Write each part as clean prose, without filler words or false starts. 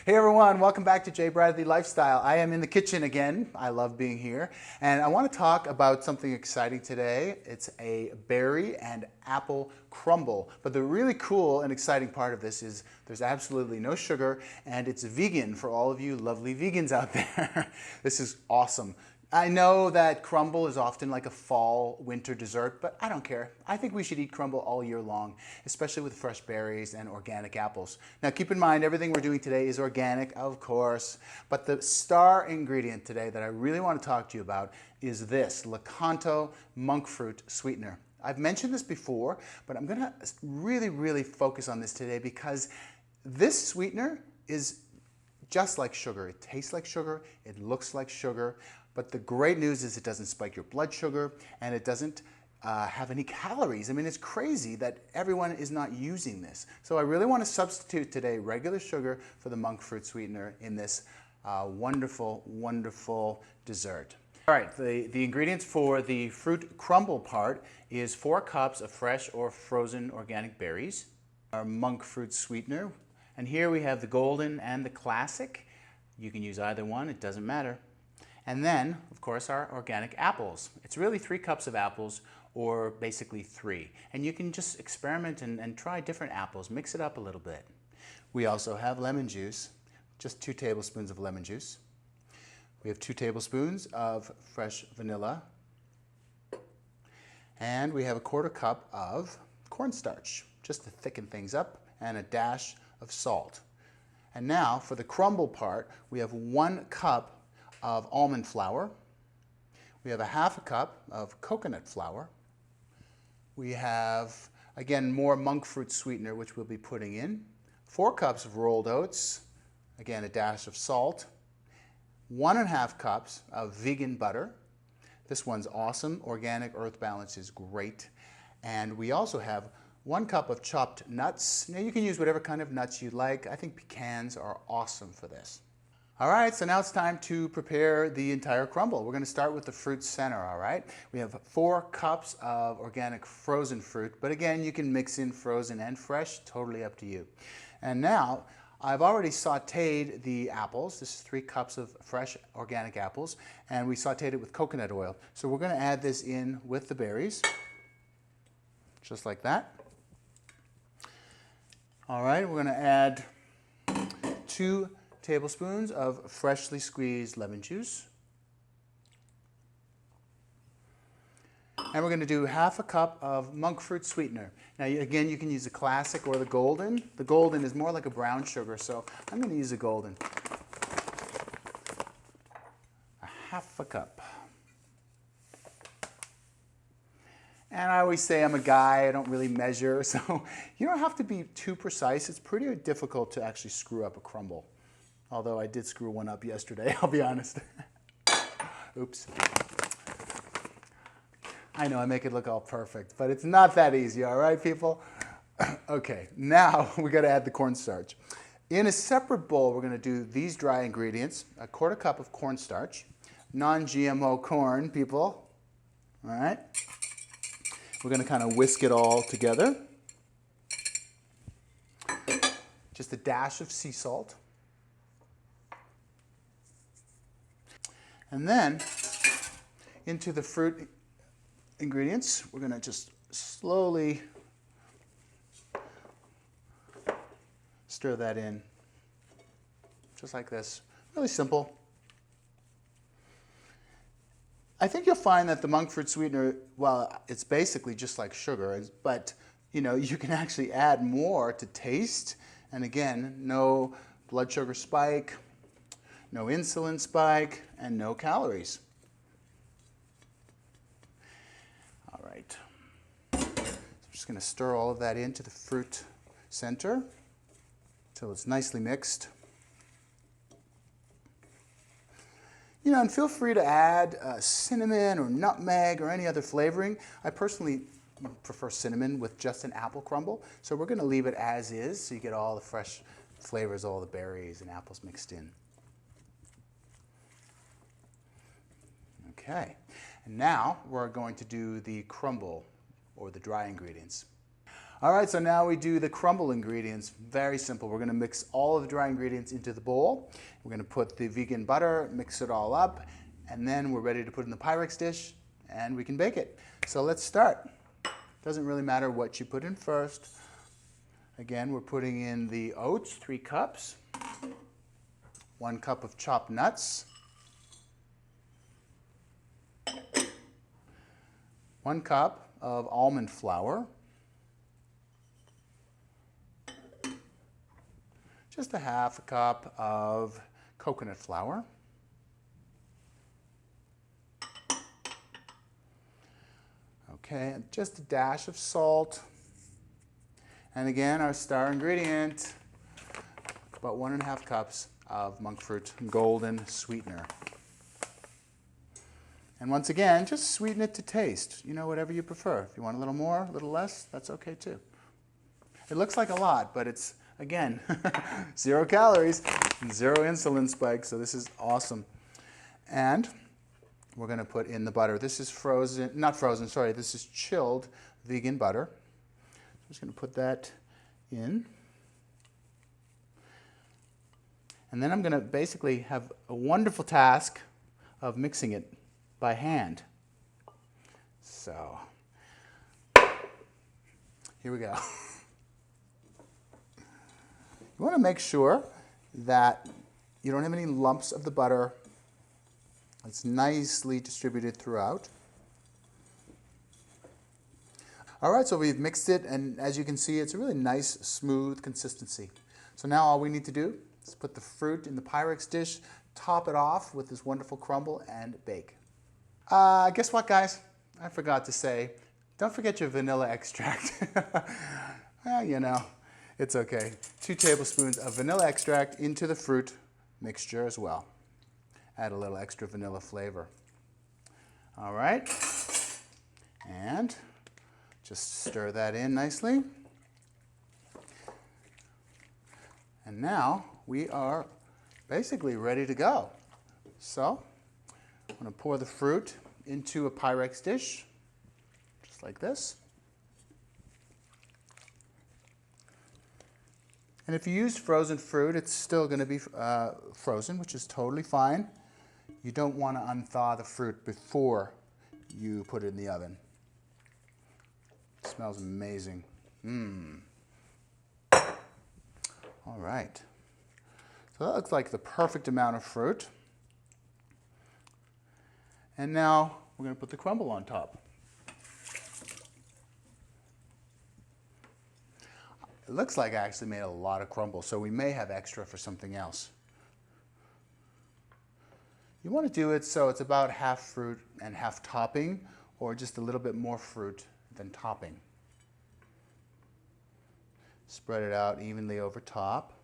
Hey everyone, welcome back to Jay Bradley Lifestyle. I am in the kitchen again. I love being here. And I want to talk about something exciting today. It's a berry and apple crumble. But the really cool and exciting part of this is there's absolutely no sugar and it's vegan for all of you lovely vegans out there. This is awesome. I know that crumble is often like a fall, winter dessert, but I don't care. I think we should eat crumble all year long, especially with fresh berries and organic apples. Now keep in mind, everything we're doing today is organic, of course, but the star ingredient today that I really want to talk to you about is this, LAKANTO Monk-Fruit Sweetener. I've mentioned this before, but I'm going to really focus on this today because this sweetener is just like sugar. It tastes like sugar, it looks like sugar, but the great news is it doesn't spike your blood sugar and it doesn't have any calories. I mean, it's crazy that everyone is not using this. So I really want to substitute today regular sugar for the monk fruit sweetener in this wonderful dessert. All right, the ingredients for the fruit crumble part is 4 cups of fresh or frozen organic berries, our monk fruit sweetener, and here we have the golden and the classic. You can use either one, it doesn't matter. And then, of course, our organic apples. It's really 3 cups of apples, or basically 3. And you can just experiment and try different apples, mix it up a little bit. We also have lemon juice, just 2 tablespoons of lemon juice. We have 2 tablespoons of fresh vanilla. And we have a 1/4 cup of cornstarch, just to thicken things up, and a dash of salt. And now, for the crumble part, we have 1 cup of almond flour. We have a 1/2 cup of coconut flour. We have, again, more monk fruit sweetener, which we'll be putting in. 4 cups of rolled oats, again, a dash of salt. 1½ cups of vegan butter. This one's awesome. Organic Earth Balance is great. And we also have 1 cup of chopped nuts. Now you can use whatever kind of nuts you like. I think pecans are awesome for this. All right, so now it's time to prepare the entire crumble. We're going to start with the fruit center, all right? We have 4 cups of organic frozen fruit, but again, you can mix in frozen and fresh, totally up to you. And now, I've already sauteed the apples. This is 3 cups of fresh organic apples, and we sauteed it with coconut oil. So we're going to add this in with the berries, just like that. All right, we're going to add 2 tablespoons of freshly squeezed lemon juice. And we're going to do 1/2 cup of monk fruit sweetener. Now again, you can use the classic or the golden. The golden is more like a brown sugar, so I'm going to use the golden. 1/2 cup. And I always say I'm a guy, I don't really measure, so you don't have to be too precise. It's pretty difficult to actually screw up a crumble. Although I did screw one up yesterday, I'll be honest. Oops. I know I make it look all perfect, but it's not that easy, all right, people? Okay, now we got to add the cornstarch. In a separate bowl, we're going to do these dry ingredients, a 1/4 cup of cornstarch, non-GMO corn, people, all right? We're going to kind of whisk it all together. Just a dash of sea salt. And then, into the fruit ingredients, we're going to just slowly stir that in, just like this. Really simple. I think you'll find that the monk fruit sweetener, well, it's basically just like sugar, but you know, you can actually add more to taste. And again, no blood sugar spike, no insulin spike, and no calories. All right. So I'm just going to stir all of that into the fruit center until it's nicely mixed. You know, and feel free to add cinnamon or nutmeg or any other flavoring. I personally prefer cinnamon with just an apple crumble, so we're going to leave it as is so you get all the fresh flavors, all the berries and apples mixed in. Okay, and now we're going to do the crumble or the dry ingredients. All right, so now we do the crumble ingredients. Very simple. We're going to mix all of the dry ingredients into the bowl. We're going to put the vegan butter, mix it all up, and then we're ready to put it in the Pyrex dish, and we can bake it. So let's start. Doesn't really matter what you put in first. Again, we're putting in the oats, 3 cups, 1 cup of chopped nuts, 1 cup of almond flour, just a half a cup of coconut flour, okay, and just a dash of salt, and again our star ingredient, about 1.5 cups of monk fruit golden sweetener. And once again, just sweeten it to taste, you know, whatever you prefer. If you want a little more, a little less, that's okay too. It looks like a lot, but it's, again, 0 calories and 0 insulin spikes, so this is awesome. And we're going to put in the butter. This is frozen, not frozen, sorry, this is chilled vegan butter. I'm just going to put that in. And then I'm going to basically have a wonderful task of mixing it by hand. So, here we go. You want to make sure that you don't have any lumps of the butter. It's nicely distributed throughout. All right, so we've mixed it, and as you can see, it's a really nice, smooth consistency. So now all we need to do is put the fruit in the Pyrex dish, top it off with this wonderful crumble, and bake. Guess what, guys? I forgot to say, don't forget your vanilla extract. Well, you know, it's okay. 2 tablespoons of vanilla extract into the fruit mixture as well. Add a little extra vanilla flavor. All right, and just stir that in nicely. And now we are basically ready to go. So I'm going to pour the fruit into a Pyrex dish, just like this. And if you use frozen fruit, it's still going to be frozen, which is totally fine. You don't want to unthaw the fruit before you put it in the oven. It smells amazing. All right. So that looks like the perfect amount of fruit. And now we're going to put the crumble on top. It looks like I actually made a lot of crumble, so we may have extra for something else. You want to do it so it's about half fruit and half topping, or just a little bit more fruit than topping. Spread it out evenly over top.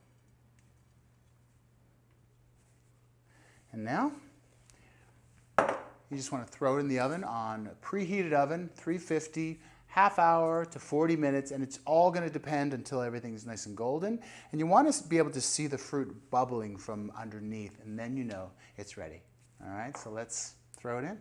And now, you just want to throw it in the oven on a preheated oven, 350, half hour to 40 minutes, and it's all going to depend until everything's nice and golden. And you want to be able to see the fruit bubbling from underneath, and then you know it's ready. All right, so let's throw it in.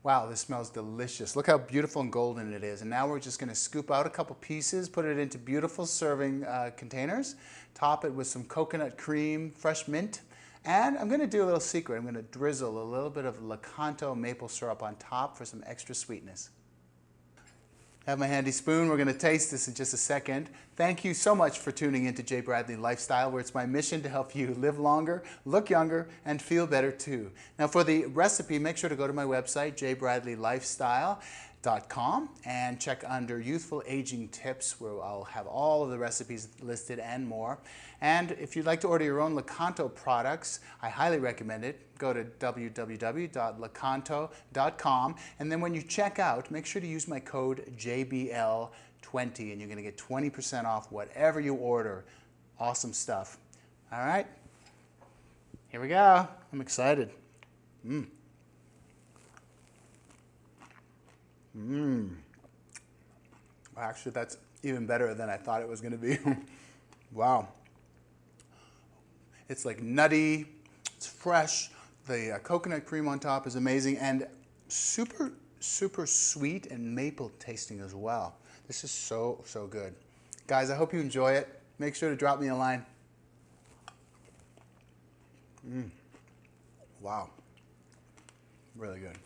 Wow, this smells delicious. Look how beautiful and golden it is. And now we're just going to scoop out a couple pieces, put it into beautiful serving containers, top it with some coconut cream, fresh mint, and I'm going to do a little secret. I'm going to drizzle a little bit of LAKANTO maple syrup on top for some extra sweetness. I have my handy spoon. We're going to taste this in just a second. Thank you so much for tuning into Jay Bradley Lifestyle, where it's my mission to help you live longer, look younger, and feel better too. Now for the recipe, make sure to go to my website, jaybradleylifestyle.com, and check under Youthful Aging Tips, where I'll have all of the recipes listed and more. And if you'd like to order your own LAKANTO products, I highly recommend it. Go to www.lakanto.com, and then when you check out, make sure to use my code JBL20, and you're going to get 20% off whatever you order. Awesome stuff. All right, here we go. I'm excited. Actually, that's even better than I thought it was going to be. Wow. It's like nutty, it's fresh. The coconut cream on top is amazing, and super, super sweet and maple tasting as well. This is so, so good. Guys, I hope you enjoy it. Make sure to drop me a line. Wow. Really good.